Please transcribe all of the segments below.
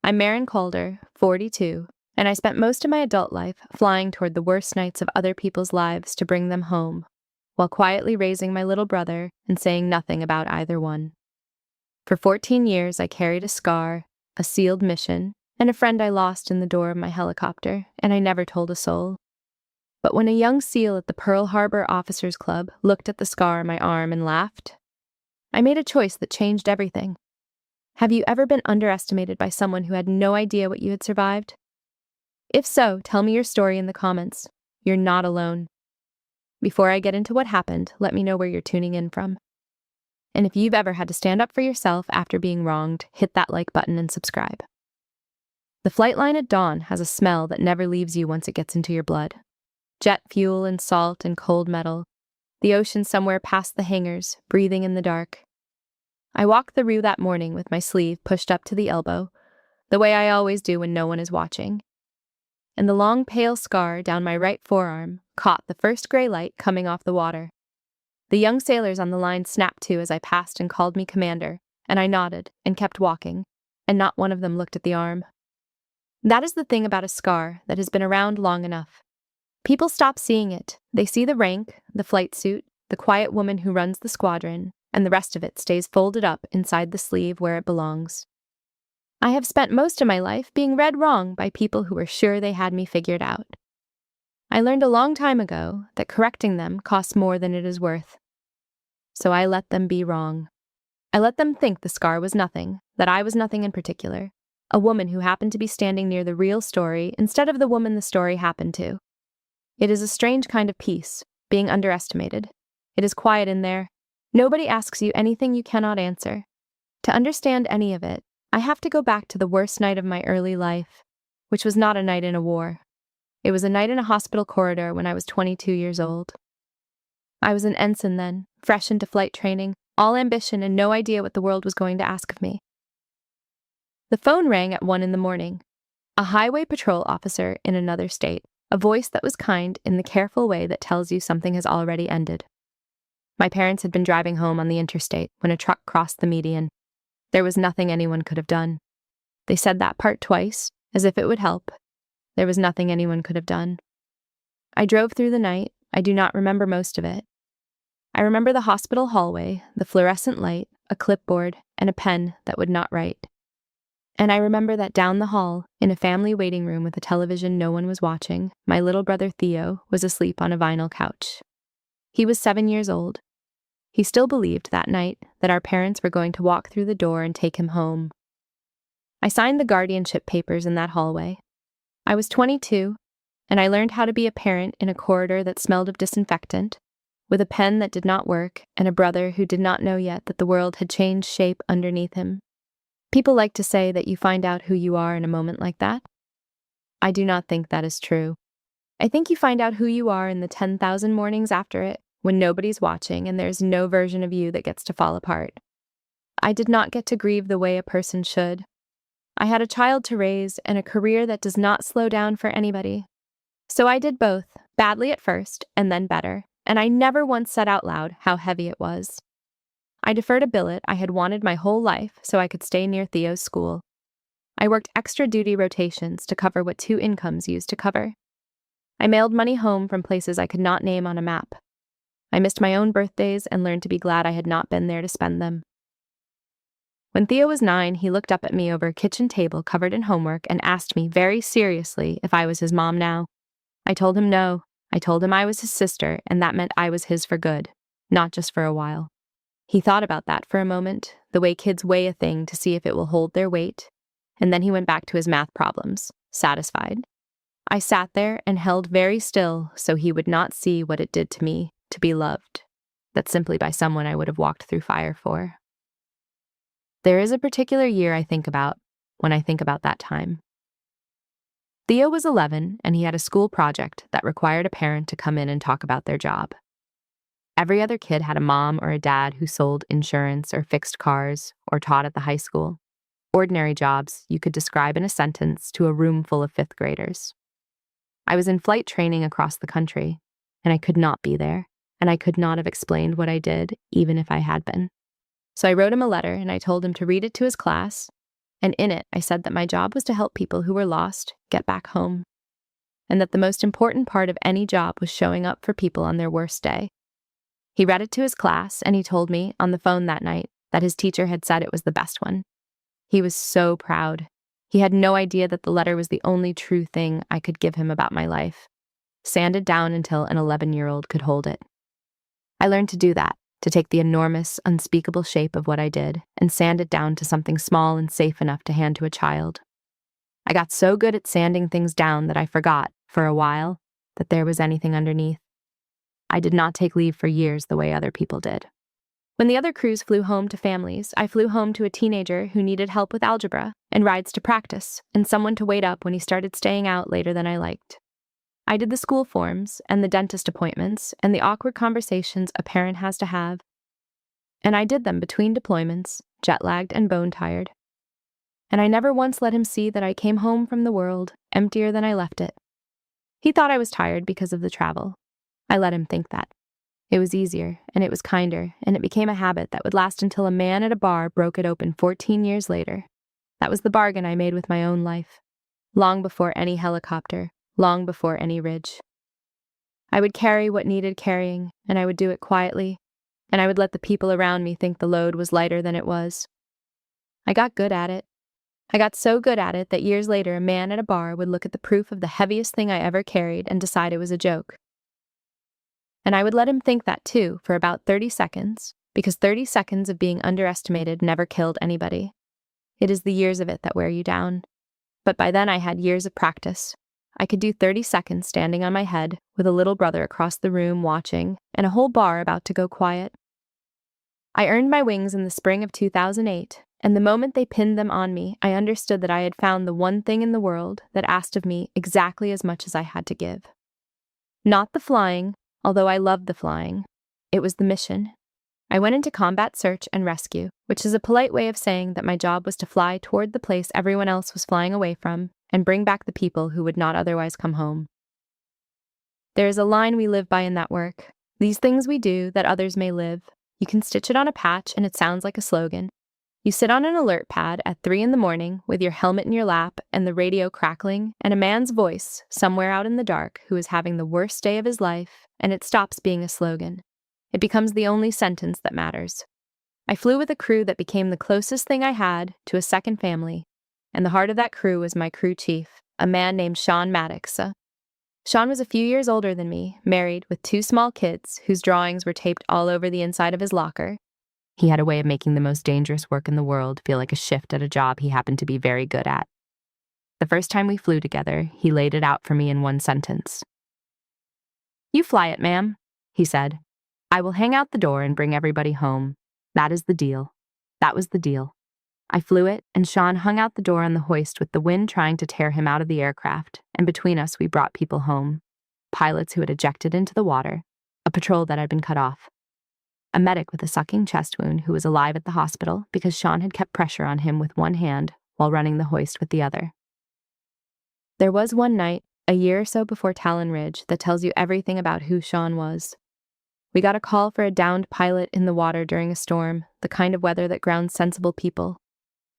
I'm Marin Calder, 42, and I spent most of my adult life flying toward the worst nights of other people's lives to bring them home, while quietly raising my little brother and saying nothing about either one. For 14 years, I carried a scar, a sealed mission, and a friend I lost in the door of my helicopter, and I never told a soul. But when a young SEAL at the Pearl Harbor Officers Club looked at the scar on my arm and laughed, I made a choice that changed everything. Have you ever been underestimated by someone who had no idea what you had survived? If so, tell me your story in the comments. You're not alone. Before I get into what happened, let me know where you're tuning in from. And if you've ever had to stand up for yourself after being wronged, hit that like button and subscribe. The flight line at dawn has a smell that never leaves you once it gets into your blood. Jet fuel and salt and cold metal. The ocean somewhere past the hangars, breathing in the dark. I walked the rue that morning with my sleeve pushed up to the elbow, the way I always do when no one is watching. And the long pale scar down my right forearm caught the first gray light coming off the water. The young sailors on the line snapped to as I passed and called me commander, and I nodded and kept walking, and not one of them looked at the arm. That is the thing about a scar that has been around long enough. People stop seeing it. They see the rank, the flight suit, the quiet woman who runs the squadron, and the rest of it stays folded up inside the sleeve where it belongs. I have spent most of my life being read wrong by people who were sure they had me figured out. I learned a long time ago that correcting them costs more than it is worth. So I let them be wrong. I let them think the scar was nothing, that I was nothing in particular, a woman who happened to be standing near the real story instead of the woman the story happened to. It is a strange kind of peace, being underestimated. It is quiet in there. Nobody asks you anything you cannot answer. To understand any of it, I have to go back to the worst night of my early life, which was not a night in a war. It was a night in a hospital corridor when I was 22 years old. I was an ensign then, fresh into flight training, all ambition and no idea what the world was going to ask of me. The phone rang at 1 a.m. A highway patrol officer in another state, a voice that was kind in the careful way that tells you something has already ended. My parents had been driving home on the interstate when a truck crossed the median. There was nothing anyone could have done. They said that part twice, as if it would help. There was nothing anyone could have done. I drove through the night. I do not remember most of it. I remember the hospital hallway, the fluorescent light, a clipboard, and a pen that would not write. And I remember that down the hall, in a family waiting room with a television no one was watching, my little brother Theo was asleep on a vinyl couch. He was 7 years old. He still believed that night that our parents were going to walk through the door and take him home. I signed the guardianship papers in that hallway. I was 22, and I learned how to be a parent in a corridor that smelled of disinfectant, with a pen that did not work and a brother who did not know yet that the world had changed shape underneath him. People like to say that you find out who you are in a moment like that. I do not think that is true. I think you find out who you are in the 10,000 mornings after it, when nobody's watching and there's no version of you that gets to fall apart. I did not get to grieve the way a person should. I had a child to raise and a career that does not slow down for anybody. So I did both, badly at first and then better, and I never once said out loud how heavy it was. I deferred a billet I had wanted my whole life so I could stay near Theo's school. I worked extra duty rotations to cover what 2 incomes used to cover. I mailed money home from places I could not name on a map. I missed my own birthdays and learned to be glad I had not been there to spend them. When Theo was 9, he looked up at me over a kitchen table covered in homework and asked me very seriously if I was his mom now. I told him no. I told him I was his sister, and that meant I was his for good, not just for a while. He thought about that for a moment, the way kids weigh a thing to see if it will hold their weight, and then he went back to his math problems, satisfied. I sat there and held very still so he would not see what it did to me to be loved, that simply by someone I would have walked through fire for. There is a particular year I think about when I think about that time. Theo was 11, and he had a school project that required a parent to come in and talk about their job. Every other kid had a mom or a dad who sold insurance or fixed cars or taught at the high school. Ordinary jobs you could describe in a sentence to a room full of 5th graders. I was in flight training across the country, and I could not be there, and I could not have explained what I did, even if I had been. So I wrote him a letter, and I told him to read it to his class, and in it I said that my job was to help people who were lost get back home, and that the most important part of any job was showing up for people on their worst day. He read it to his class, and he told me on the phone that night that his teacher had said it was the best one. He was so proud. He had no idea that the letter was the only true thing I could give him about my life, sanded down until an 11-year-old could hold it. I learned to do that, to take the enormous, unspeakable shape of what I did and sand it down to something small and safe enough to hand to a child. I got so good at sanding things down that I forgot, for a while, that there was anything underneath. I did not take leave for years the way other people did. When the other crews flew home to families, I flew home to a teenager who needed help with algebra and rides to practice and someone to wait up when he started staying out later than I liked. I did the school forms and the dentist appointments and the awkward conversations a parent has to have, and I did them between deployments, jet-lagged and bone-tired. And I never once let him see that I came home from the world emptier than I left it. He thought I was tired because of the travel. I let him think that. It was easier, and it was kinder, and it became a habit that would last until a man at a bar broke it open 14 years later. That was the bargain I made with my own life. Long before any helicopter, long before any ridge. I would carry what needed carrying, and I would do it quietly, and I would let the people around me think the load was lighter than it was. I got good at it. I got so good at it that years later a man at a bar would look at the proof of the heaviest thing I ever carried and decide it was a joke. And I would let him think that too for about 30 seconds, because 30 seconds of being underestimated never killed anybody. It is the years of it that wear you down. But by then I had years of practice. I could do 30 seconds standing on my head with a little brother across the room watching and a whole bar about to go quiet. I earned my wings in the spring of 2008, and the moment they pinned them on me, I understood that I had found the one thing in the world that asked of me exactly as much as I had to give. Not the flying, although I loved the flying. It was the mission. I went into combat search and rescue, which is a polite way of saying that my job was to fly toward the place everyone else was flying away from and bring back the people who would not otherwise come home. There is a line we live by in that work. These things we do that others may live. You can stitch it on a patch and it sounds like a slogan. You sit on an alert pad at 3 a.m. with your helmet in your lap and the radio crackling and a man's voice somewhere out in the dark who is having the worst day of his life, and it stops being a slogan. It becomes the only sentence that matters. I flew with a crew that became the closest thing I had to a second family, and the heart of that crew was my crew chief, a man named Sean Maddox. Sean was a few years older than me, married with 2 small kids whose drawings were taped all over the inside of his locker. He had a way of making the most dangerous work in the world feel like a shift at a job he happened to be very good at. The first time we flew together, he laid it out for me in one sentence. "You fly it, ma'am," he said. "I will hang out the door and bring everybody home. That is the deal." That was the deal. I flew it, and Sean hung out the door on the hoist with the wind trying to tear him out of the aircraft, and between us we brought people home. Pilots who had ejected into the water, a patrol that had been cut off, a medic with a sucking chest wound who was alive at the hospital because Sean had kept pressure on him with one hand while running the hoist with the other. There was one night, a year or so before Talon Ridge, that tells you everything about who Sean was. We got a call for a downed pilot in the water during a storm, the kind of weather that grounds sensible people.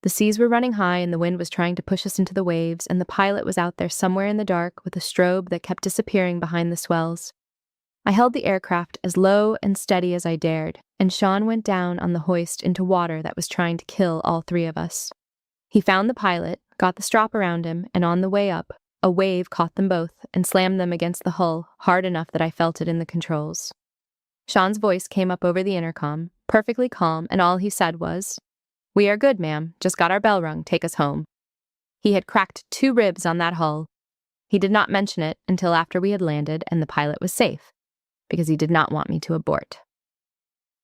The seas were running high and the wind was trying to push us into the waves, and the pilot was out there somewhere in the dark with a strobe that kept disappearing behind the swells. I held the aircraft as low and steady as I dared, and Sean went down on the hoist into water that was trying to kill all 3 of us. He found the pilot, got the strap around him, and on the way up, a wave caught them both and slammed them against the hull hard enough that I felt it in the controls. Sean's voice came up over the intercom, perfectly calm, and all he said was, "We are good, ma'am. Just got our bell rung. Take us home." He had cracked 2 ribs on that hull. He did not mention it until after we had landed and the pilot was safe, because he did not want me to abort.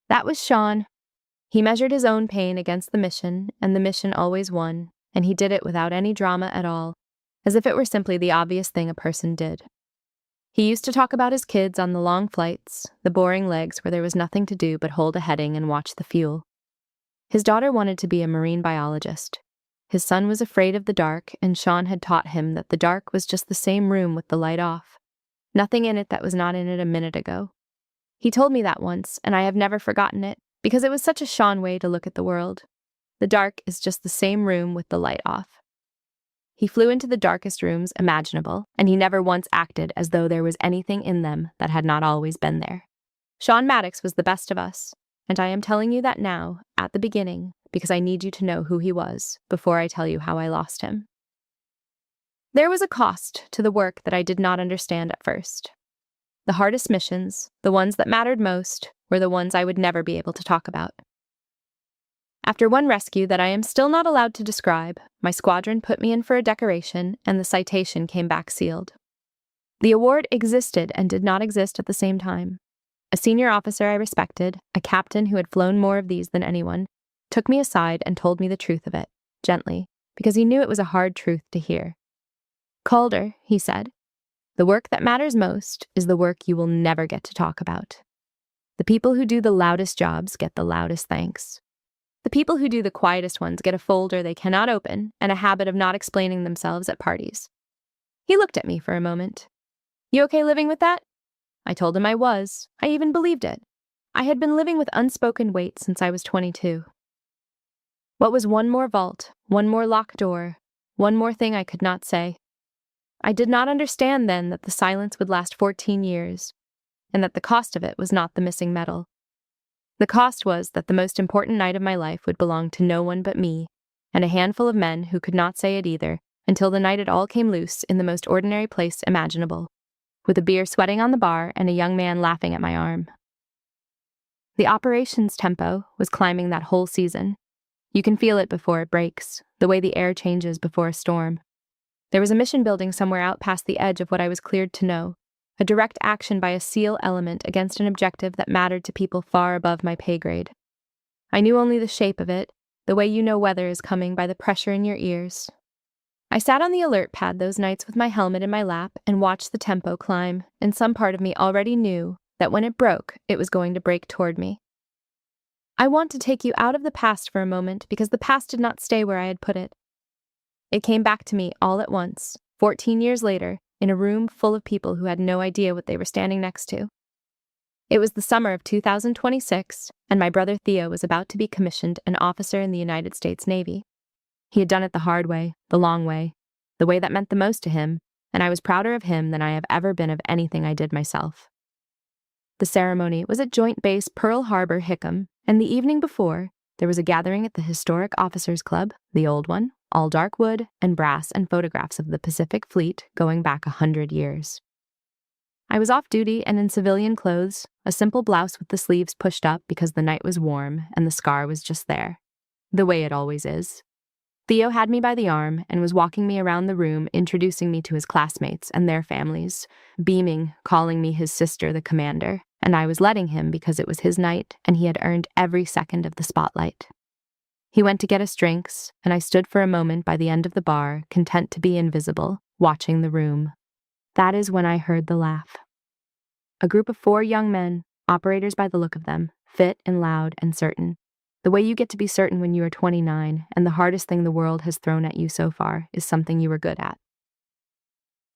That was Sean. He measured his own pain against the mission, and the mission always won, and he did it without any drama at all, as if it were simply the obvious thing a person did. He used to talk about his kids on the long flights, the boring legs where there was nothing to do but hold a heading and watch the fuel. His daughter wanted to be a marine biologist. His son was afraid of the dark, and Sean had taught him that the dark was just the same room with the light off. Nothing in it that was not in it a minute ago. He told me that once, and I have never forgotten it, because it was such a Sean way to look at the world. The dark is just the same room with the light off. He flew into the darkest rooms imaginable, and he never once acted as though there was anything in them that had not always been there. Sean Maddox was the best of us, and I am telling you that now, at the beginning, because I need you to know who he was before I tell you how I lost him. There was a cost to the work that I did not understand at first. The hardest missions, the ones that mattered most, were the ones I would never be able to talk about. After one rescue that I am still not allowed to describe, my squadron put me in for a decoration, and the citation came back sealed. The award existed and did not exist at the same time. A senior officer I respected, a captain who had flown more of these than anyone, took me aside and told me the truth of it, gently, because he knew it was a hard truth to hear. "Calder," he said, "the work that matters most is the work you will never get to talk about. The people who do the loudest jobs get the loudest thanks. The people who do the quietest ones get a folder they cannot open and a habit of not explaining themselves at parties." He looked at me for a moment. "You okay living with that?" I told him I was. I even believed it. I had been living with unspoken weight since I was 22. What was one more vault, one more locked door, one more thing I could not say? I did not understand then that the silence would last 14 years, and that the cost of it was not the missing medal. The cost was that the most important night of my life would belong to no one but me, and a handful of men who could not say it either, until the night it all came loose in the most ordinary place imaginable, with a beer sweating on the bar and a young man laughing at my arm. The operations tempo was climbing that whole season. You can feel it before it breaks, the way the air changes before a storm. There was a mission building somewhere out past the edge of what I was cleared to know, a direct action by a SEAL element against an objective that mattered to people far above my pay grade. I knew only the shape of it, the way you know weather is coming by the pressure in your ears. I sat on the alert pad those nights with my helmet in my lap and watched the tempo climb, and some part of me already knew that when it broke, it was going to break toward me. I want to take you out of the past for a moment because the past did not stay where I had put it. It came back to me all at once, 14 years later, in a room full of people who had no idea what they were standing next to. It was the summer of 2026, and my brother Theo was about to be commissioned an officer in the United States Navy. He had done it the hard way, the long way, the way that meant the most to him, and I was prouder of him than I have ever been of anything I did myself. The ceremony was at Joint Base Pearl Harbor, Hickam, and the evening before, there was a gathering at the Historic Officers Club, the old one, all dark wood and brass and photographs of the Pacific Fleet going back 100 years. I was off duty and in civilian clothes, a simple blouse with the sleeves pushed up because the night was warm and the scar was just there, the way it always is. Theo had me by the arm and was walking me around the room, introducing me to his classmates and their families, beaming, calling me his sister, the commander, and I was letting him because it was his night and he had earned every second of the spotlight. He went to get us drinks, and I stood for a moment by the end of the bar, content to be invisible, watching the room. That is when I heard the laugh. A group of 4 young men, operators by the look of them, fit and loud and certain. The way you get to be certain when you are 29, and the hardest thing the world has thrown at you so far is something you were good at.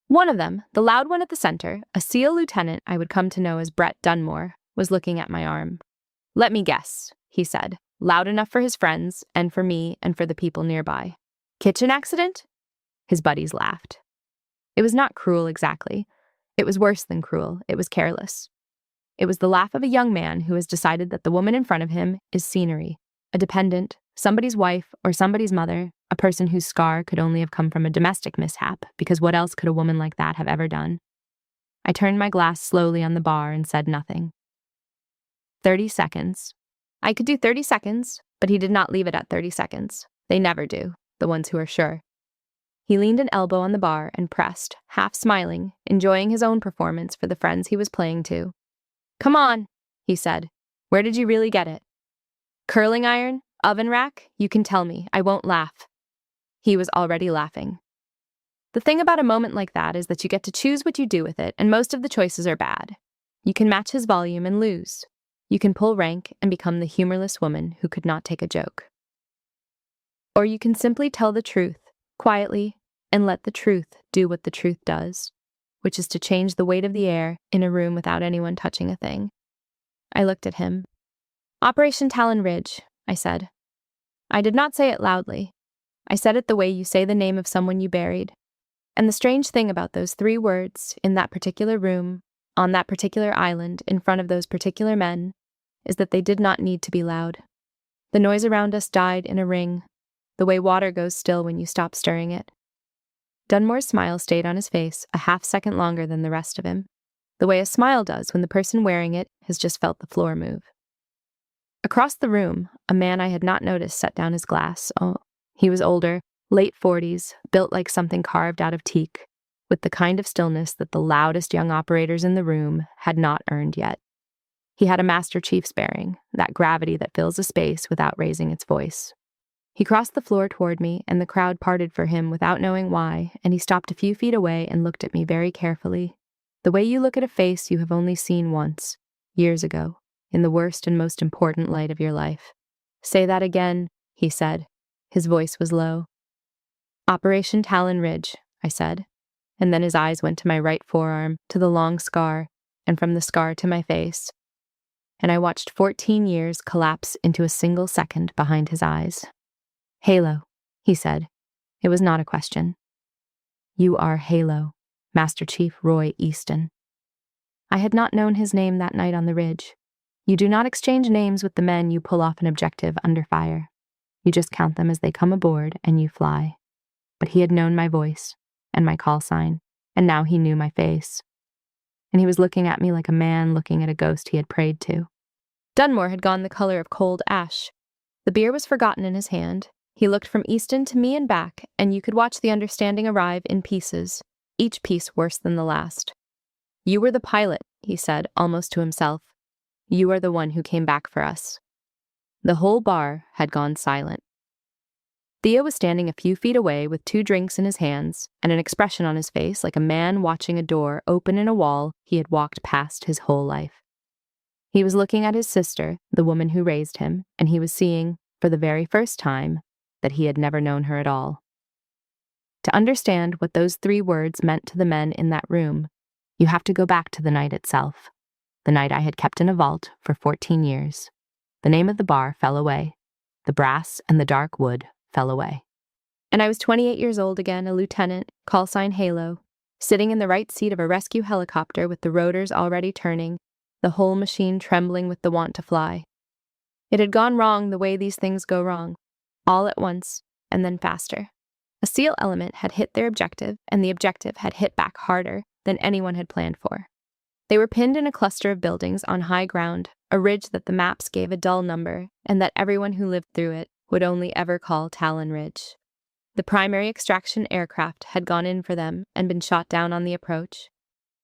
One of them, the loud one at the center, a SEAL lieutenant I would come to know as Brett Dunmore, was looking at my arm. "Let me guess," he said, loud enough for his friends, and for me, and for the people nearby. "Kitchen accident?" His buddies laughed. It was not cruel exactly. It was worse than cruel. It was careless. It was the laugh of a young man who has decided that the woman in front of him is scenery, a dependent, somebody's wife or somebody's mother, a person whose scar could only have come from a domestic mishap, because what else could a woman like that have ever done? I turned my glass slowly on the bar and said nothing. 30 seconds. I could do 30 seconds, but he did not leave it at 30 seconds. They never do, the ones who are sure. He leaned an elbow on the bar and pressed, half smiling, enjoying his own performance for the friends he was playing to. "Come on," he said. "Where did you really get it? Curling iron? Oven rack? You can tell me. I won't laugh." He was already laughing. The thing about a moment like that is that you get to choose what you do with it, and most of the choices are bad. You can match his volume and lose. You can pull rank and become the humorless woman who could not take a joke. Or you can simply tell the truth, quietly, and let the truth do what the truth does, which is to change the weight of the air in a room without anyone touching a thing. I looked at him. "Operation Talon Ridge," I said. I did not say it loudly. I said it the way you say the name of someone you buried. And the strange thing about those 3 words, in that particular room, on that particular island, in front of those particular men, is that they did not need to be loud. The noise around us died in a ring, the way water goes still when you stop stirring it. Dunmore's smile stayed on his face a half-second longer than the rest of him, the way a smile does when the person wearing it has just felt the floor move. Across the room, a man I had not noticed set down his glass. Oh, he was older, late 40s, built like something carved out of teak, with the kind of stillness that the loudest young operators in the room had not earned yet. He had a Master Chief's bearing, that gravity that fills a space without raising its voice. He crossed the floor toward me, and the crowd parted for him without knowing why, and he stopped a few feet away and looked at me very carefully, the way you look at a face you have only seen once, years ago, in the worst and most important light of your life. "Say that again," he said. His voice was low. "Operation Talon Ridge," I said, and then his eyes went to my right forearm, to the long scar, and from the scar to my face. And I watched 14 years collapse into a single second behind his eyes. "Halo," he said. It was not a question. "You are Halo, Master Chief Roy Easton." I had not known his name that night on the ridge. You do not exchange names with the men you pull off an objective under fire. You just count them as they come aboard and you fly. But he had known my voice and my call sign, and now he knew my face. And he was looking at me like a man looking at a ghost he had prayed to. Dunmore had gone the color of cold ash. The beer was forgotten in his hand. He looked from Easton to me and back, and you could watch the understanding arrive in pieces, each piece worse than the last. "You were the pilot," he said, almost to himself. "You are the one who came back for us." The whole bar had gone silent. Theo was standing a few feet away with 2 drinks in his hands and an expression on his face like a man watching a door open in a wall he had walked past his whole life. He was looking at his sister, the woman who raised him, and he was seeing, for the very first time, that he had never known her at all. To understand what those 3 words meant to the men in that room, you have to go back to the night itself, the night I had kept in a vault for 14 years. The name of the bar fell away. The brass and the dark wood fell away. And I was 28 years old again, a lieutenant, call sign Halo, sitting in the right seat of a rescue helicopter with the rotors already turning, the whole machine trembling with the want to fly. It had gone wrong the way these things go wrong, all at once, and then faster. A SEAL element had hit their objective, and the objective had hit back harder than anyone had planned for. They were pinned in a cluster of buildings on high ground, a ridge that the maps gave a dull number, and that everyone who lived through it would only ever call Talon Ridge. The primary extraction aircraft had gone in for them and been shot down on the approach.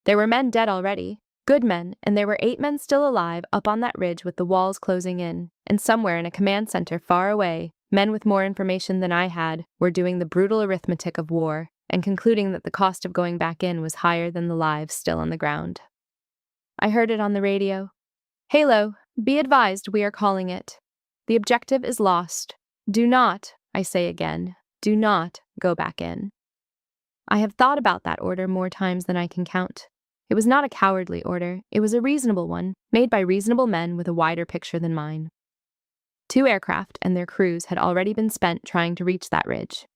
There were men dead already, good men, and there were 8 men still alive up on that ridge with the walls closing in, and somewhere in a command center far away, men with more information than I had were doing the brutal arithmetic of war and concluding that the cost of going back in was higher than the lives still on the ground. I heard it on the radio. "Halo, be advised we are calling it. The objective is lost. Do not, I say again, do not go back in." I have thought about that order more times than I can count. It was not a cowardly order. It was a reasonable one, made by reasonable men with a wider picture than mine. 2 aircraft and their crews had already been spent trying to reach that ridge.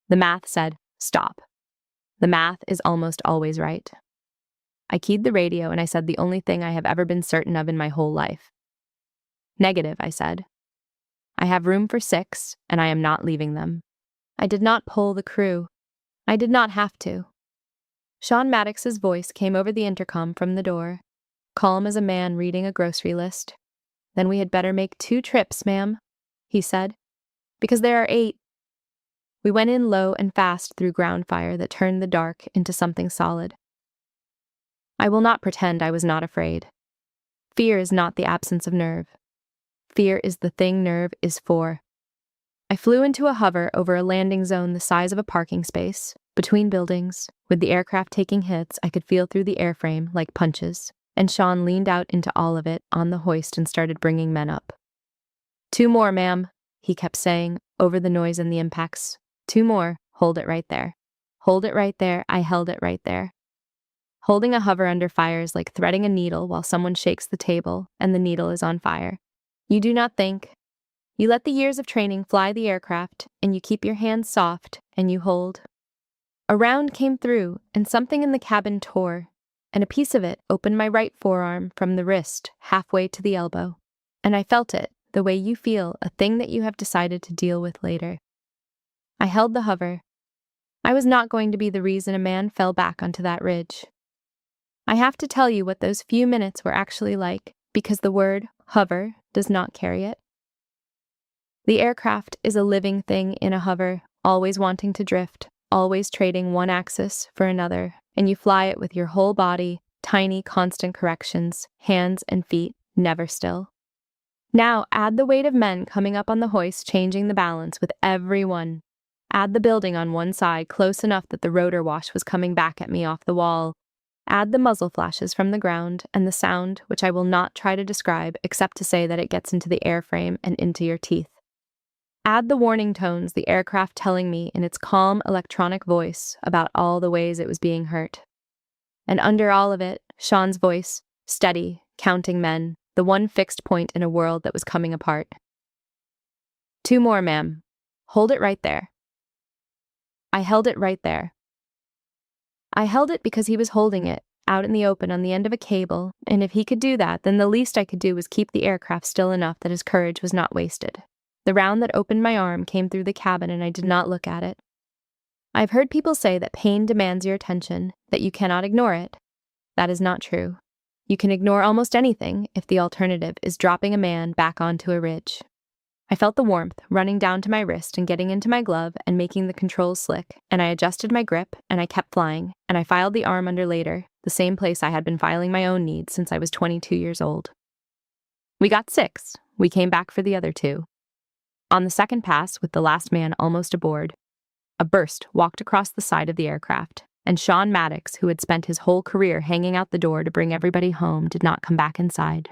The math said, stop. The math is almost always right. I keyed the radio and I said the only thing I have ever been certain of in my whole life. "Negative," I said. "I have room for 6, and I am not leaving them." I did not pull the crew. I did not have to. Sean Maddox's voice came over the intercom from the door, calm as a man reading a grocery list. "Then we had better make 2 trips, ma'am," he said, "because there are 8. We went in low and fast through ground fire that turned the dark into something solid. I will not pretend I was not afraid. Fear is not the absence of nerve. Fear is the thing nerve is for. I flew into a hover over a landing zone the size of a parking space, between buildings. With the aircraft taking hits, I could feel through the airframe like punches, and Sean leaned out into all of it on the hoist and started bringing men up. "2 more, ma'am," he kept saying, over the noise and the impacts. "2 more. Hold it right there. Hold it right there. I held it right there." Holding a hover under fire is like threading a needle while someone shakes the table and the needle is on fire. You do not think, You let the years of training fly the aircraft, and you keep your hands soft, and you hold. A round came through, and something in the cabin tore, and a piece of it opened my right forearm from the wrist halfway to the elbow. And I felt it, the way you feel a thing that you have decided to deal with later. I held the hover. I was not going to be the reason a man fell back onto that ridge. I have to tell you what those few minutes were actually like, because the word hover does not carry it. The aircraft is a living thing in a hover, always wanting to drift, always trading one axis for another, and you fly it with your whole body, tiny, constant corrections, hands and feet, never still. Now add the weight of men coming up on the hoist, changing the balance with every one. Add the building on one side close enough that the rotor wash was coming back at me off the wall. Add the muzzle flashes from the ground and the sound, which I will not try to describe except to say that it gets into the airframe and into your teeth. Add the warning tones the aircraft telling me in its calm electronic voice about all the ways it was being hurt. And under all of it, Sean's voice, steady, counting men, the one fixed point in a world that was coming apart. 2 more, ma'am. Hold it right there. I held it right there. I held it because he was holding it, out in the open on the end of a cable, and if he could do that, then the least I could do was keep the aircraft still enough that his courage was not wasted. The round that opened my arm came through the cabin and I did not look at it. I've heard people say that pain demands your attention, that you cannot ignore it. That is not true. You can ignore almost anything if the alternative is dropping a man back onto a ridge. I felt the warmth running down to my wrist and getting into my glove and making the controls slick, and I adjusted my grip and I kept flying, and I filed the arm under later, the same place I had been filing my own needs since I was 22 years old. We got 6. We came back for the other 2. On the second pass, with the last man almost aboard, a burst walked across the side of the aircraft, and Sean Maddox, who had spent his whole career hanging out the door to bring everybody home, did not come back inside.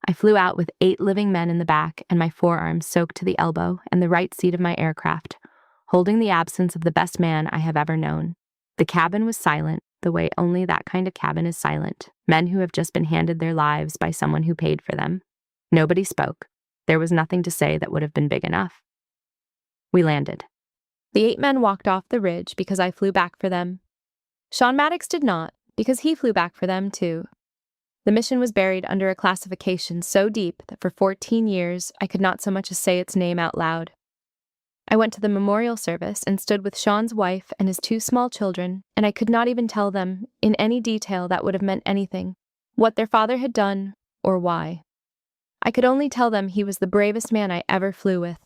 I flew out with 8 living men in the back and my forearms soaked to the elbow and the right seat of my aircraft, holding the absence of the best man I have ever known. The cabin was silent, the way only that kind of cabin is silent, men who have just been handed their lives by someone who paid for them. Nobody spoke. There was nothing to say that would have been big enough. We landed. The 8 men walked off the ridge because I flew back for them. Sean Maddox did not, because he flew back for them too. The mission was buried under a classification so deep that for 14 years I could not so much as say its name out loud. I went to the memorial service and stood with Sean's wife and his 2 small children, and I could not even tell them, in any detail that would have meant anything, what their father had done or why. I could only tell them he was the bravest man I ever flew with,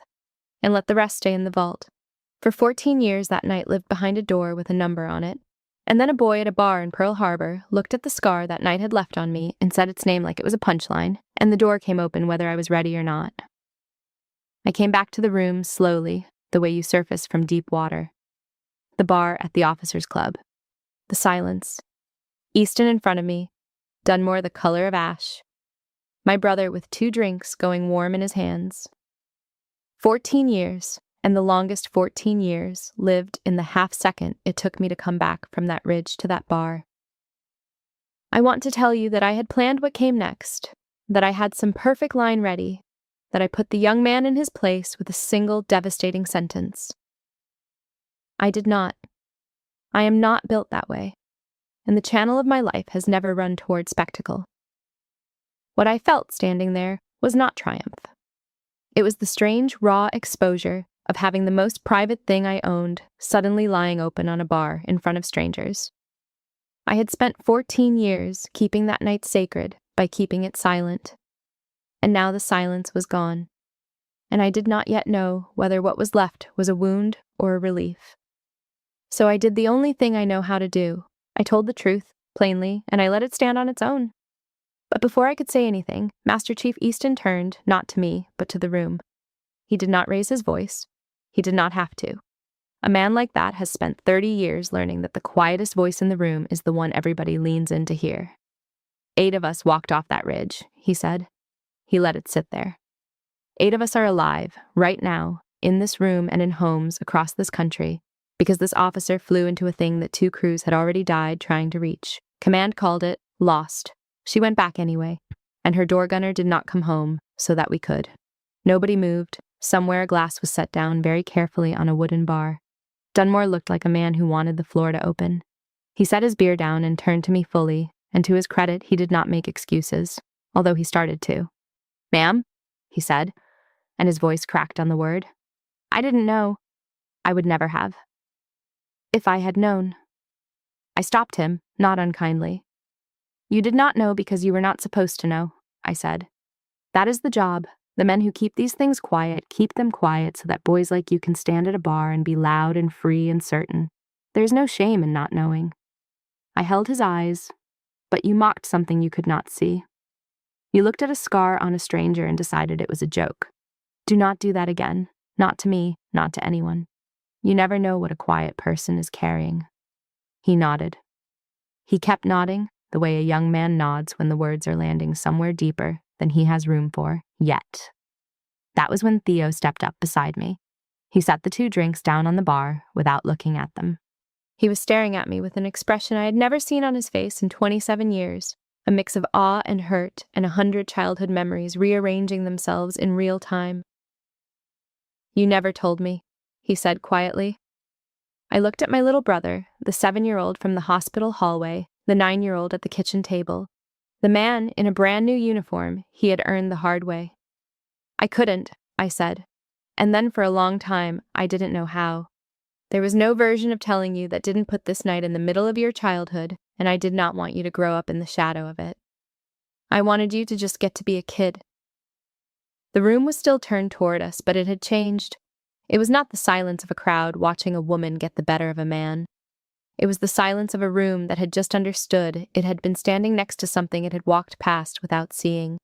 and let the rest stay in the vault. For 14 years that night lived behind a door with a number on it, and then a boy at a bar in Pearl Harbor looked at the scar that night had left on me and said its name like it was a punchline, and the door came open whether I was ready or not. I came back to the room slowly, the way you surface from deep water. The bar at the officers' club. The silence. Easton in front of me, Dunmore the color of ash. My brother with 2 drinks going warm in his hands. 14 years, and the longest 14 years, lived in the half-second it took me to come back from that ridge to that bar. I want to tell you that I had planned what came next, that I had some perfect line ready, that I put the young man in his place with a single devastating sentence. I did not. I am not built that way, and the channel of my life has never run toward spectacle. What I felt standing there was not triumph. It was the strange, raw exposure of having the most private thing I owned suddenly lying open on a bar in front of strangers. I had spent 14 years keeping that night sacred by keeping it silent, and now the silence was gone, and I did not yet know whether what was left was a wound or a relief. So I did the only thing I know how to do. I told the truth, plainly, and I let it stand on its own. But before I could say anything, Master Chief Easton turned, not to me, but to the room. He did not raise his voice. He did not have to. A man like that has spent 30 years learning that the quietest voice in the room is the one everybody leans in to hear. 8 of us walked off that ridge, he said. He let it sit there. 8 of us are alive, right now, in this room and in homes across this country, because this officer flew into a thing that 2 crews had already died trying to reach. Command called it lost. She went back anyway, and her door gunner did not come home, so that we could. Nobody moved. Somewhere a glass was set down very carefully on a wooden bar. Dunmore looked like a man who wanted the floor to open. He set his beer down and turned to me fully, and to his credit, he did not make excuses, although he started to. "Ma'am?" he said, and his voice cracked on the word. "I didn't know. I would never have. If I had known." I stopped him, not unkindly. "You did not know because you were not supposed to know," I said. "That is the job. The men who keep these things quiet keep them quiet so that boys like you can stand at a bar and be loud and free and certain. There is no shame in not knowing." I held his eyes, but you mocked something you could not see. You looked at a scar on a stranger and decided it was a joke. Do not do that again. Not to me, not to anyone. You never know what a quiet person is carrying. He nodded. He kept nodding, the way a young man nods when the words are landing somewhere deeper than he has room for, yet. That was when Theo stepped up beside me. He set the 2 drinks down on the bar without looking at them. He was staring at me with an expression I had never seen on his face in 27 years, a mix of awe and hurt and 100 childhood memories rearranging themselves in real time. "You never told me," he said quietly. I looked at my little brother, the 7-year-old from the hospital hallway, the 9-year-old at the kitchen table, the man in a brand new uniform he had earned the hard way. "I couldn't," I said, and then for a long time I didn't know how. There was no version of telling you that didn't put this night in the middle of your childhood, and I did not want you to grow up in the shadow of it. I wanted you to just get to be a kid. The room was still turned toward us, but it had changed. It was not the silence of a crowd watching a woman get the better of a man. It was the silence of a room that had just understood it had been standing next to something it had walked past without seeing.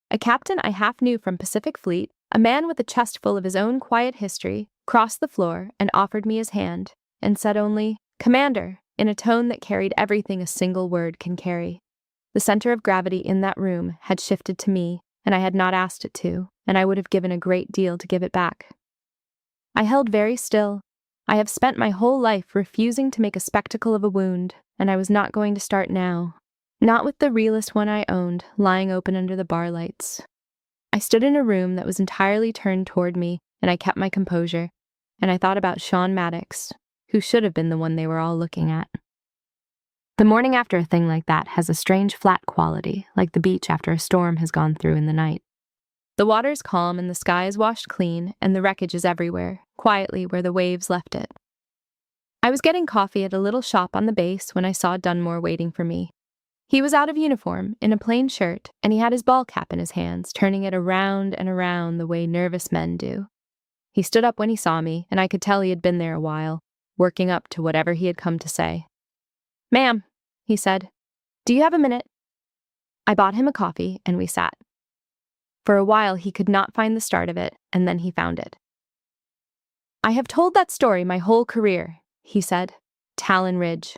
A captain I half knew from Pacific Fleet, a man with a chest full of his own quiet history, crossed the floor and offered me his hand, and said only, "Commander," in a tone that carried everything a single word can carry. The center of gravity in that room had shifted to me, and I had not asked it to, and I would have given a great deal to give it back. I held very still. I have spent my whole life refusing to make a spectacle of a wound, and I was not going to start now. Not with the realest one I owned, lying open under the bar lights. I stood in a room that was entirely turned toward me, and I kept my composure, and I thought about Sean Maddox, who should have been the one they were all looking at. The morning after a thing like that has a strange flat quality, like the beach after a storm has gone through in the night. The water's calm and the sky is washed clean, and the wreckage is everywhere, quietly where the waves left it. I was getting coffee at a little shop on the base when I saw Dunmore waiting for me. He was out of uniform, in a plain shirt, and he had his ball cap in his hands, turning it around and around the way nervous men do. He stood up when he saw me, and I could tell he had been there a while, working up to whatever he had come to say. "Ma'am," he said, "do you have a minute?" I bought him a coffee, and we sat. For a while he could not find the start of it, and then he found it. "I have told that story my whole career," he said. "Talon Ridge.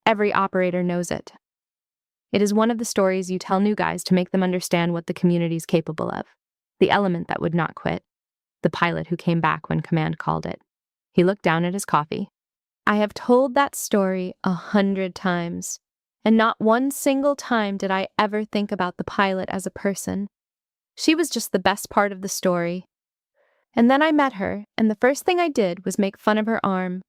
Every operator knows it. It is one of the stories you tell new guys to make them understand what the community's capable of. The element that would not quit. The pilot who came back when command called it." He looked down at his coffee. "I have told that story 100 times, and not one single time did I ever think about the pilot as a person. She was just the best part of the story. And then I met her, and the first thing I did was make fun of her arm.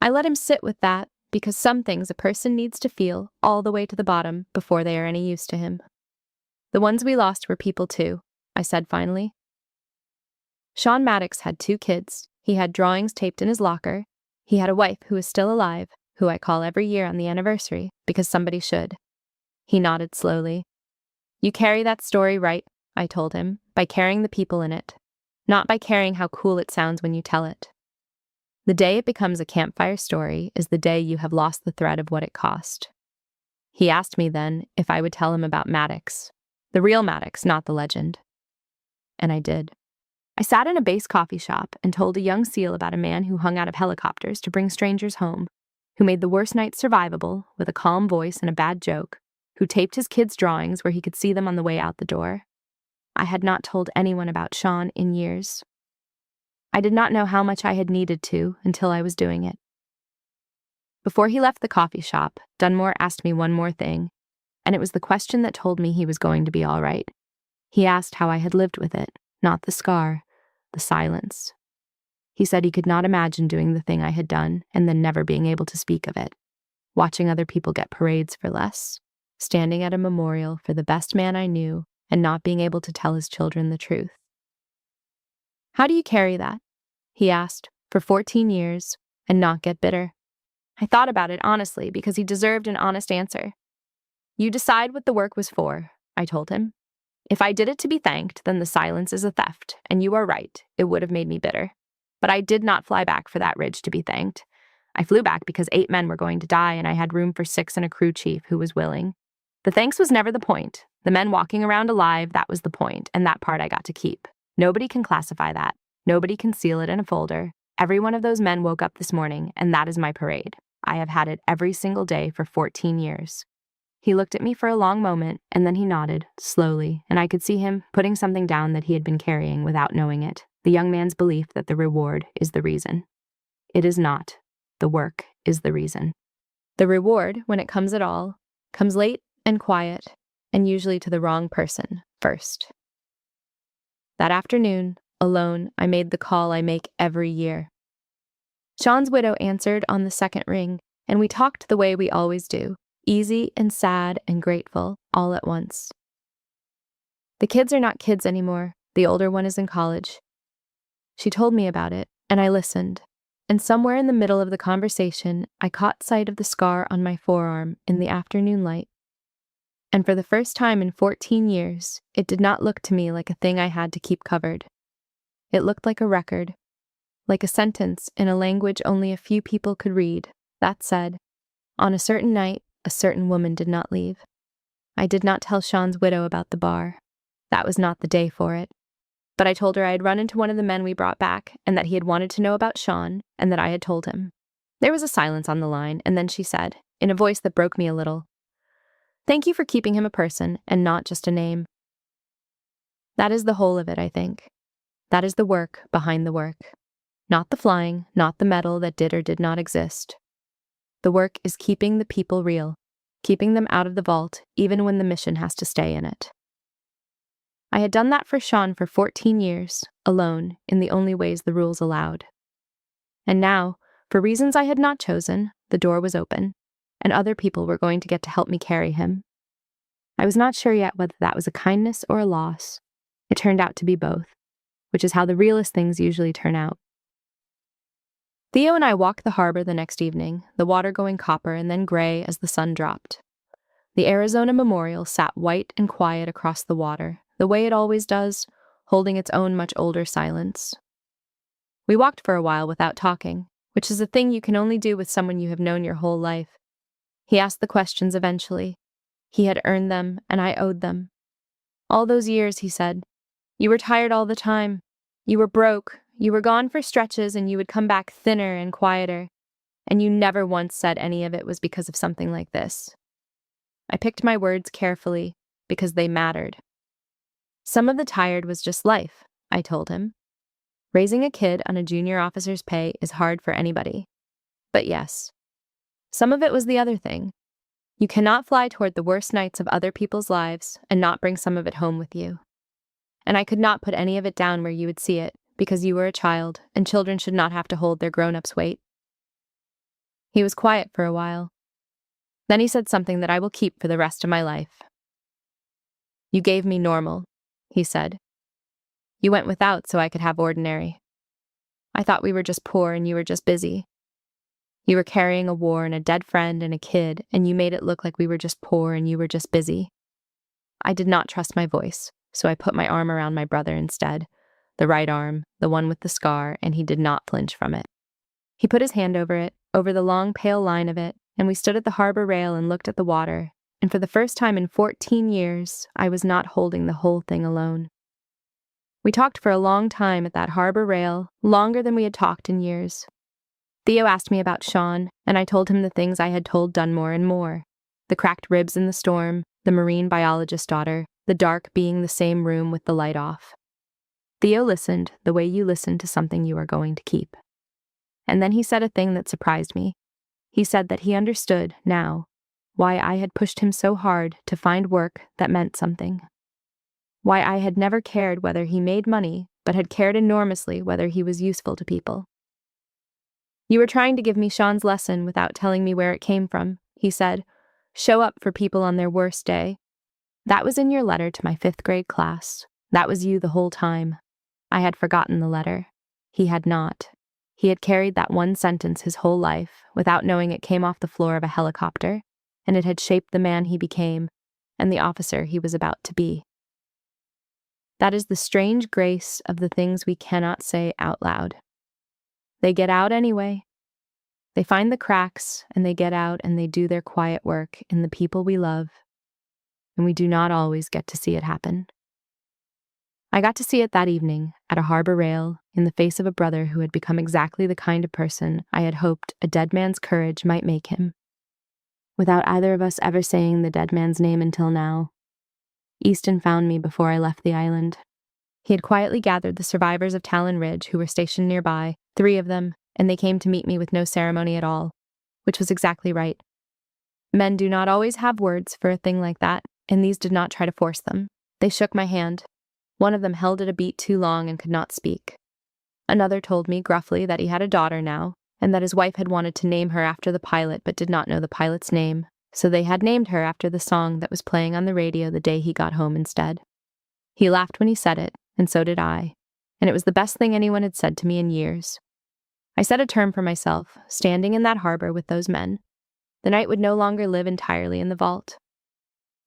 I let him sit with that, because some things a person needs to feel all the way to the bottom before they are any use to him. The ones we lost were people too," I said finally. Sean Maddox had 2 kids. He had drawings taped in his locker. He had a wife who is still alive, who I call every year on the anniversary, because somebody should. He nodded slowly. "You carry that story right," I told him, "by carrying the people in it, not by carrying how cool it sounds when you tell it. The day it becomes a campfire story is the day you have lost the thread of what it cost." He asked me then if I would tell him about Maddox, the real Maddox, not the legend. And I did. I sat in a base coffee shop and told a young SEAL about a man who hung out of helicopters to bring strangers home, who made the worst nights survivable with a calm voice and a bad joke, who taped his kids' drawings where he could see them on the way out the door. I had not told anyone about Sean in years. I did not know how much I had needed to until I was doing it. Before he left the coffee shop, Dunmore asked me one more thing, and it was the question that told me he was going to be all right. He asked how I had lived with it, not the scar, the silence. He said he could not imagine doing the thing I had done and then never being able to speak of it. Watching other people get parades for less, standing at a memorial for the best man I knew and not being able to tell his children the truth. "How do you carry that?" he asked, for 14 years, and not get bitter. I thought about it honestly because he deserved an honest answer. "You decide what the work was for," I told him. "If I did it to be thanked, then the silence is a theft, and you are right, it would have made me bitter. But I did not fly back for that ridge to be thanked. I flew back because 8 men were going to die, and I had room for 6 and a crew chief who was willing. The thanks was never the point. The men walking around alive, that was the point, and that part I got to keep. Nobody can classify that. Nobody can seal it in a folder. Every one of those men woke up this morning, and that is my parade. I have had it every single day for 14 years. He looked at me for a long moment, and then he nodded, slowly, and I could see him putting something down that he had been carrying without knowing it. The young man's belief that the reward is the reason. It is not. The work is the reason. The reward, when it comes at all, comes late and quiet, and usually to the wrong person first. That afternoon, alone, I made the call I make every year. Sean's widow answered on the second ring, and we talked the way we always do, easy and sad and grateful, all at once. The kids are not kids anymore. The older one is in college. She told me about it, and I listened, and somewhere in the middle of the conversation, I caught sight of the scar on my forearm in the afternoon light. And for the first time in 14 years, it did not look to me like a thing I had to keep covered. It looked like a record, like a sentence in a language only a few people could read, that said, "On a certain night, a certain woman did not leave." I did not tell Sean's widow about the bar. That was not the day for it. But I told her I had run into one of the men we brought back, and that he had wanted to know about Sean, and that I had told him. There was a silence on the line, and then she said, in a voice that broke me a little, "Thank you for keeping him a person, and not just a name." That is the whole of it, I think. That is the work behind the work. Not the flying, not the medal that did or did not exist. The work is keeping the people real, keeping them out of the vault, even when the mission has to stay in it. I had done that for Sean for 14 years, alone, in the only ways the rules allowed. And now, for reasons I had not chosen, the door was open, and other people were going to get to help me carry him. I was not sure yet whether that was a kindness or a loss. It turned out to be both, which is how the realest things usually turn out. Theo and I walked the harbor the next evening, the water going copper and then gray as the sun dropped. The Arizona Memorial sat white and quiet across the water, the way it always does, holding its own much older silence. We walked for a while without talking, which is a thing you can only do with someone you have known your whole life. He asked the questions eventually. He had earned them, and I owed them. "All those years," he said. "You were tired all the time. You were broke. You were gone for stretches, and you would come back thinner and quieter. And you never once said any of it was because of something like this." I picked my words carefully, because they mattered. "Some of the tired was just life," I told him. "Raising a kid on a junior officer's pay is hard for anybody. But yes, some of it was the other thing. You cannot fly toward the worst nights of other people's lives and not bring some of it home with you. And I could not put any of it down where you would see it, because you were a child, and children should not have to hold their grown-ups' weight." He was quiet for a while. Then he said something that I will keep for the rest of my life. "You gave me normal," he said. "You went without so I could have ordinary. I thought we were just poor and you were just busy. You were carrying a war and a dead friend and a kid, and you made it look like we were just poor and you were just busy." I did not trust my voice, so I put my arm around my brother instead, the right arm, the one with the scar, and he did not flinch from it. He put his hand over it, over the long pale line of it, and we stood at the harbor rail and looked at the water, and for the first time in 14 years, I was not holding the whole thing alone. We talked for a long time at that harbor rail, longer than we had talked in years. Theo asked me about Sean, and I told him the things I had told Dunmore and more. The cracked ribs in the storm, the marine biologist's daughter, the dark being the same room with the light off. Theo listened the way you listen to something you are going to keep. And then he said a thing that surprised me. He said that he understood, now, why I had pushed him so hard to find work that meant something. why I had never cared whether he made money, but had cared enormously whether he was useful to people. "You were trying to give me Sean's lesson without telling me where it came from," he said. "Show up for people on their worst day. That was in your letter to my 5th grade class. That was you the whole time." I had forgotten the letter. He had not. He had carried that one sentence his whole life, without knowing it came off the floor of a helicopter, and it had shaped the man he became and the officer he was about to be. That is the strange grace of the things we cannot say out loud. They get out anyway. They find the cracks, and they get out and they do their quiet work in the people we love, and we do not always get to see it happen. I got to see it that evening, at a harbor rail, in the face of a brother who had become exactly the kind of person I had hoped a dead man's courage might make him. Without either of us ever saying the dead man's name until now, Easton found me before I left the island. He had quietly gathered the survivors of Talon Ridge who were stationed nearby, 3 of them, and they came to meet me with no ceremony at all, which was exactly right. Men do not always have words for a thing like that, and these did not try to force them. They shook my hand. One of them held it a beat too long and could not speak. Another told me gruffly that he had a daughter now, and that his wife had wanted to name her after the pilot but did not know the pilot's name, so they had named her after the song that was playing on the radio the day he got home instead. He laughed when he said it, and so did I, and it was the best thing anyone had said to me in years. I set a term for myself, standing in that harbor with those men. The night would no longer live entirely in the vault.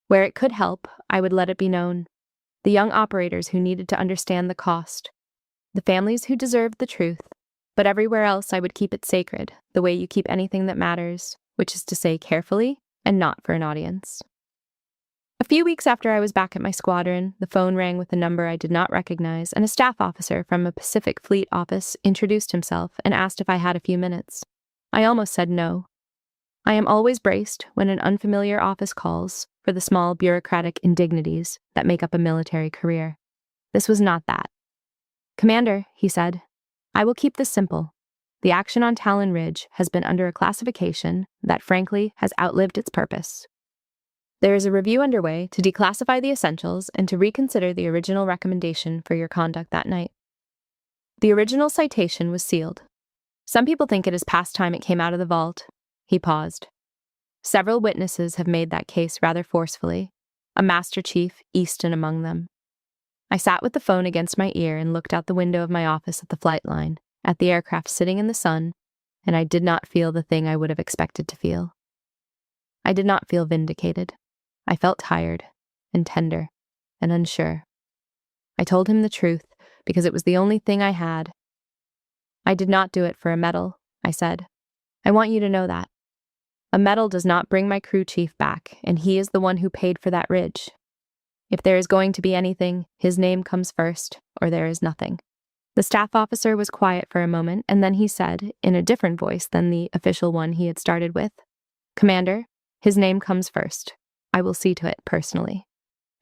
Where it could help, I would let it be known. The young operators who needed to understand the cost. The families who deserved the truth. But everywhere else I would keep it sacred, the way you keep anything that matters, which is to say carefully and not for an audience. A few weeks after I was back at my squadron, the phone rang with a number I did not recognize, and a staff officer from a Pacific Fleet office introduced himself and asked if I had a few minutes. I almost said no. I am always braced when an unfamiliar office calls for the small bureaucratic indignities that make up a military career. This was not that. "Commander," he said, "I will keep this simple. The action on Talon Ridge has been under a classification that, frankly, has outlived its purpose. There is a review underway to declassify the essentials and to reconsider the original recommendation for your conduct that night." The original citation was sealed. Some people think it is past time it came out of the vault. He paused. Several witnesses have made that case rather forcefully, a Master Chief, Easton among them. I sat with the phone against my ear and looked out the window of my office at the flight line, at the aircraft sitting in the sun, and I did not feel the thing I would have expected to feel. I did not feel vindicated. I felt tired, and tender, and unsure. I told him the truth, because it was the only thing I had. "I did not do it for a medal," I said. "I want you to know that. A medal does not bring my crew chief back, and he is the one who paid for that ridge. If there is going to be anything, his name comes first, or there is nothing." The staff officer was quiet for a moment, and then he said, in a different voice than the official one he had started with, "Commander, his name comes first. I will see to it personally."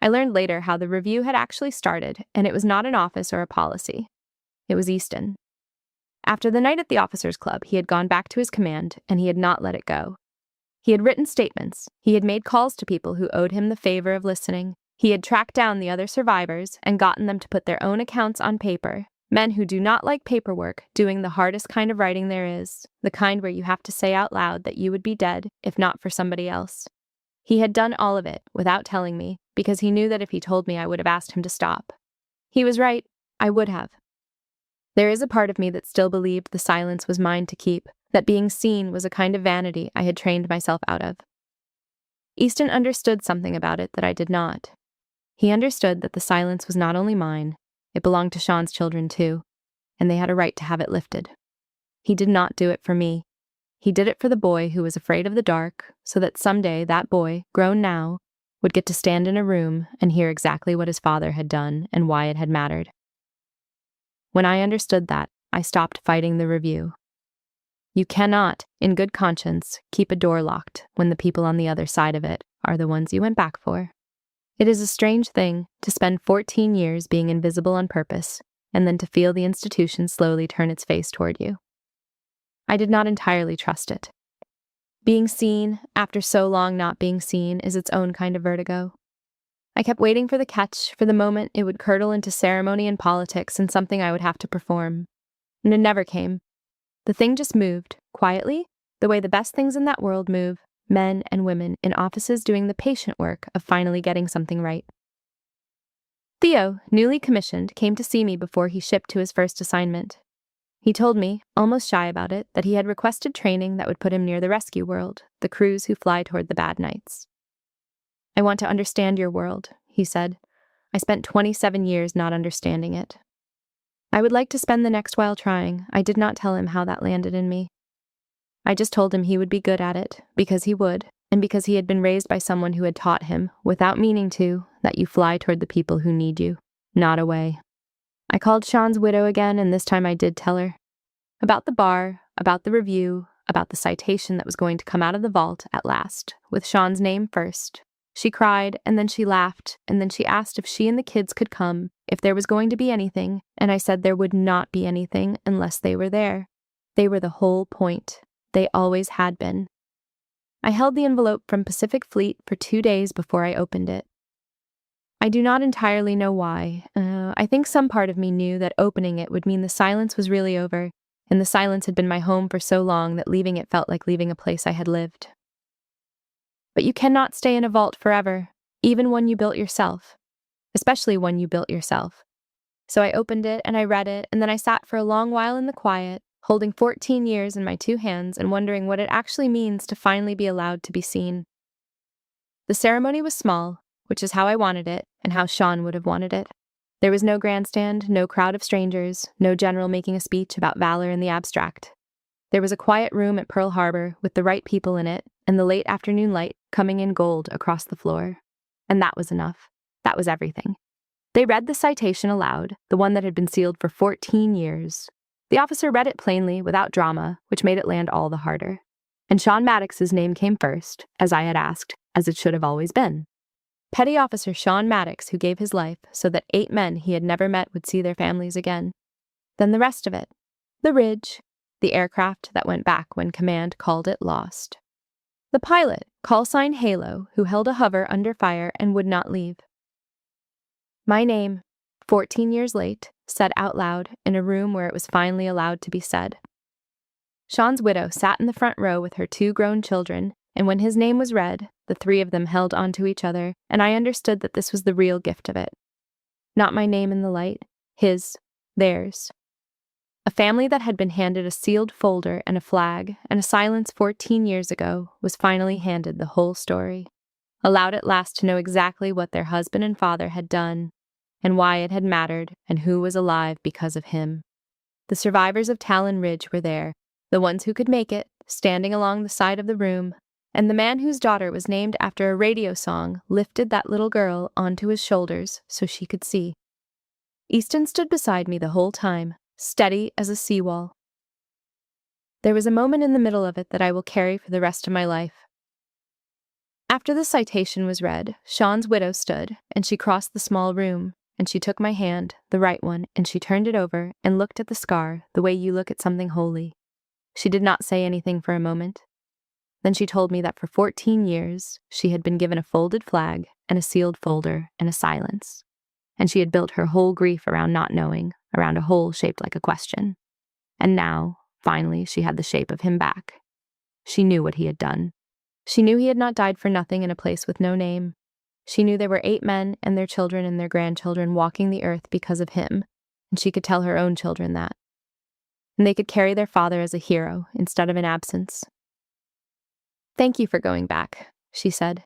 I learned later how the review had actually started, and it was not an office or a policy. It was Easton. After the night at the officers' club, he had gone back to his command, and he had not let it go. He had written statements. He had made calls to people who owed him the favor of listening. He had tracked down the other survivors and gotten them to put their own accounts on paper. Men who do not like paperwork, doing the hardest kind of writing there is, the kind where you have to say out loud that you would be dead if not for somebody else. He had done all of it without telling me, because he knew that if he told me I would have asked him to stop. He was right. I would have. There is a part of me that still believed the silence was mine to keep, that being seen was a kind of vanity I had trained myself out of. Easton understood something about it that I did not. He understood that the silence was not only mine, it belonged to Sean's children too, and they had a right to have it lifted. He did not do it for me. He did it for the boy who was afraid of the dark, so that someday that boy, grown now, would get to stand in a room and hear exactly what his father had done and why it had mattered. When I understood that, I stopped fighting the review. You cannot, in good conscience, keep a door locked when the people on the other side of it are the ones you went back for. It is a strange thing to spend 14 years being invisible on purpose, and then to feel the institution slowly turn its face toward you. I did not entirely trust it. Being seen, after so long not being seen, is its own kind of vertigo. I kept waiting for the catch, for the moment it would curdle into ceremony and politics and something I would have to perform. And it never came. The thing just moved, quietly, the way the best things in that world move, men and women in offices doing the patient work of finally getting something right. Theo, newly commissioned, came to see me before he shipped to his first assignment. He told me, almost shy about it, that he had requested training that would put him near the rescue world, the crews who fly toward the bad nights. I want to understand your world, he said. I spent 27 years not understanding it. I would like to spend the next while trying. I did not tell him how that landed in me. I just told him he would be good at it, because he would, and because he had been raised by someone who had taught him, without meaning to, that you fly toward the people who need you, not away. I called Sean's widow again, and this time I did tell her. About the bar, about the review, about the citation that was going to come out of the vault at last, with Sean's name first. She cried, and then she laughed, and then she asked if she and the kids could come, if there was going to be anything, and I said there would not be anything unless they were there. They were the whole point. They always had been. I held the envelope from Pacific Fleet for 2 days before I opened it. I do not entirely know why. I think some part of me knew that opening it would mean the silence was really over, and the silence had been my home for so long that leaving it felt like leaving a place I had lived. But you cannot stay in a vault forever, even one you built yourself, especially one you built yourself. So I opened it and I read it, and then I sat for a long while in the quiet, holding 14 years in my 2 hands and wondering what it actually means to finally be allowed to be seen. The ceremony was small, which is how I wanted it and how Sean would have wanted it. There was no grandstand, no crowd of strangers, no general making a speech about valor in the abstract. There was a quiet room at Pearl Harbor with the right people in it, and the late afternoon light coming in gold across the floor. And that was enough. That was everything. They read the citation aloud, the one that had been sealed for 14 years. The officer read it plainly, without drama, which made it land all the harder. And Sean Maddox's name came first, as I had asked, as it should have always been. Petty Officer Sean Maddox, who gave his life so that 8 men he had never met would see their families again. Then the rest of it. The Ridge, the aircraft that went back when command called it lost. The pilot, call sign Halo, who held a hover under fire and would not leave. My name, 14 years late, said out loud in a room where it was finally allowed to be said. Sean's widow sat in the front row with her 2 grown children, and when his name was read, the 3 of them held onto each other, and I understood that this was the real gift of it. Not my name in the light, his, theirs. A family that had been handed a sealed folder and a flag and a silence 14 years ago was finally handed the whole story, allowed at last to know exactly what their husband and father had done, and why it had mattered, and who was alive because of him. The survivors of Talon Ridge were there, the ones who could make it, standing along the side of the room, and the man whose daughter was named after a radio song lifted that little girl onto his shoulders so she could see. Easton stood beside me the whole time, steady as a seawall. There was a moment in the middle of it that I will carry for the rest of my life. After the citation was read, Sean's widow stood, and she crossed the small room, and she took my hand, the right one, and she turned it over and looked at the scar the way you look at something holy. She did not say anything for a moment. Then she told me that for 14 years she had been given a folded flag and a sealed folder and a silence, and she had built her whole grief around not knowing, around a hole shaped like a question. And now, finally, she had the shape of him back. She knew what he had done. She knew he had not died for nothing in a place with no name. She knew there were 8 men and their children and their grandchildren walking the earth because of him, and she could tell her own children that. And they could carry their father as a hero instead of an absence. "Thank you for going back," she said,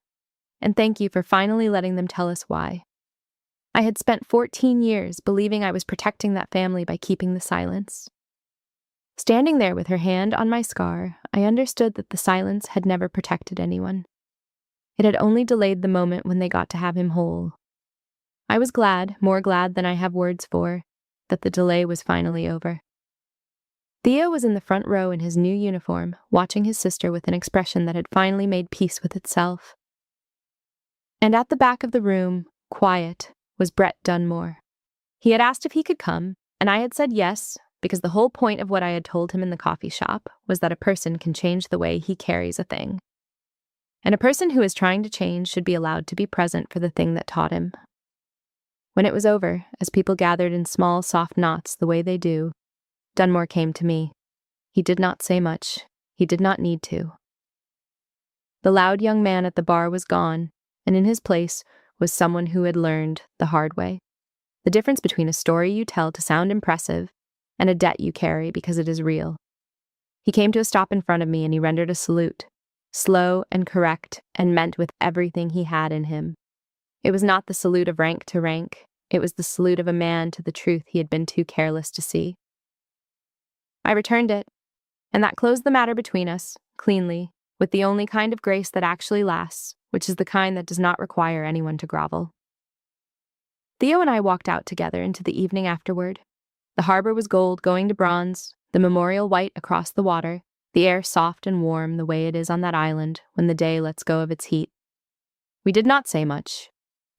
"and thank you for finally letting them tell us why. I had spent 14 years believing I was protecting that family by keeping the silence." Standing there with her hand on my scar, I understood that the silence had never protected anyone. It had only delayed the moment when they got to have him whole. I was glad, more glad than I have words for, that the delay was finally over. Theo was in the front row in his new uniform, watching his sister with an expression that had finally made peace with itself. And at the back of the room, quiet, was Brett Dunmore. He had asked if he could come, and I had said yes, because the whole point of what I had told him in the coffee shop was that a person can change the way he carries a thing. And a person who is trying to change should be allowed to be present for the thing that taught him. When it was over, as people gathered in small, soft knots the way they do, Dunmore came to me. He did not say much. He did not need to. The loud young man at the bar was gone, and in his place was someone who had learned the hard way. The difference between a story you tell to sound impressive and a debt you carry because it is real. He came to a stop in front of me and he rendered a salute, slow and correct and meant with everything he had in him. It was not the salute of rank to rank. It was the salute of a man to the truth he had been too careless to see. I returned it, and that closed the matter between us, cleanly, with the only kind of grace that actually lasts, which is the kind that does not require anyone to grovel. Theo and I walked out together into the evening afterward. The harbor was gold going to bronze, the memorial white across the water, the air soft and warm the way it is on that island when the day lets go of its heat. We did not say much.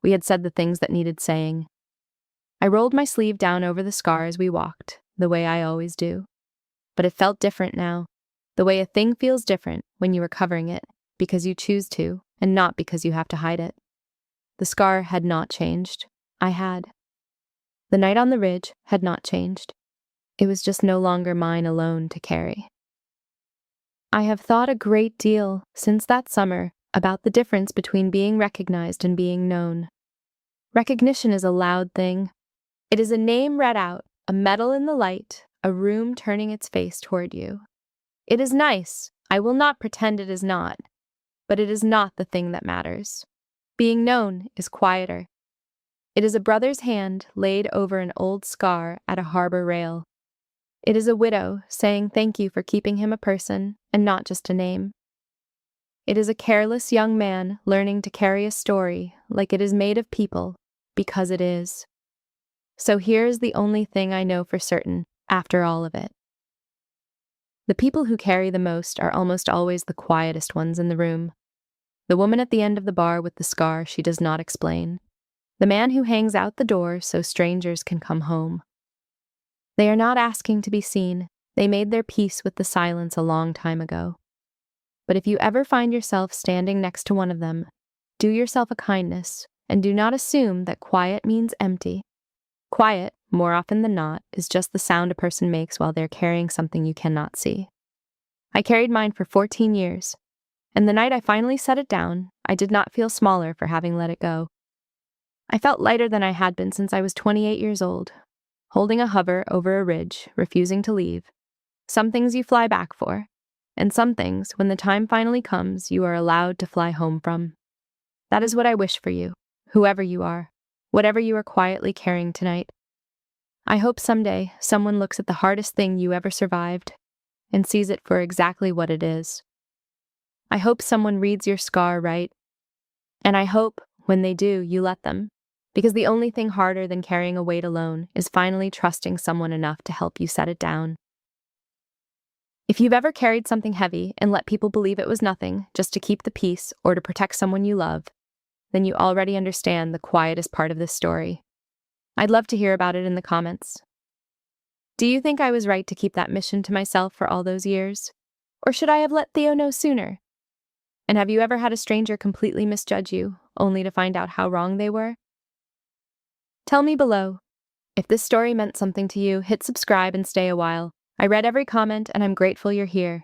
We had said the things that needed saying. I rolled my sleeve down over the scar as we walked, the way I always do. But it felt different now, the way a thing feels different when you are covering it, because you choose to, and not because you have to hide it. The scar had not changed. I had. The night on the ridge had not changed. It was just no longer mine alone to carry. I have thought a great deal since that summer about the difference between being recognized and being known. Recognition is a loud thing. It is a name read out, a medal in the light, a room turning its face toward you. It is nice. I will not pretend it is not. But it is not the thing that matters. Being known is quieter. It is a brother's hand laid over an old scar at a harbor rail. It is a widow saying thank you for keeping him a person and not just a name. It is a careless young man learning to carry a story like it is made of people, because it is. So here is the only thing I know for certain after all of it. The people who carry the most are almost always the quietest ones in the room. The woman at the end of the bar with the scar she does not explain. The man who hangs out the door so strangers can come home. They are not asking to be seen. They made their peace with the silence a long time ago. But if you ever find yourself standing next to one of them, do yourself a kindness and do not assume that quiet means empty. Quiet, more often than not, is just the sound a person makes while they're carrying something you cannot see. I carried mine for 14 years, and the night I finally set it down, I did not feel smaller for having let it go. I felt lighter than I had been since I was 28 years old, holding a hover over a ridge, refusing to leave. Some things you fly back for, and some things, when the time finally comes, you are allowed to fly home from. That is what I wish for you, whoever you are, whatever you are quietly carrying tonight. I hope someday someone looks at the hardest thing you ever survived and sees it for exactly what it is. I hope someone reads your scar right, and I hope, when they do, you let them, because the only thing harder than carrying a weight alone is finally trusting someone enough to help you set it down. If you've ever carried something heavy and let people believe it was nothing just to keep the peace or to protect someone you love, then you already understand the quietest part of this story. I'd love to hear about it in the comments. Do you think I was right to keep that mission to myself for all those years? Or should I have let Theo know sooner? And have you ever had a stranger completely misjudge you, only to find out how wrong they were? Tell me below. If this story meant something to you, hit subscribe and stay a while. I read every comment and I'm grateful you're here.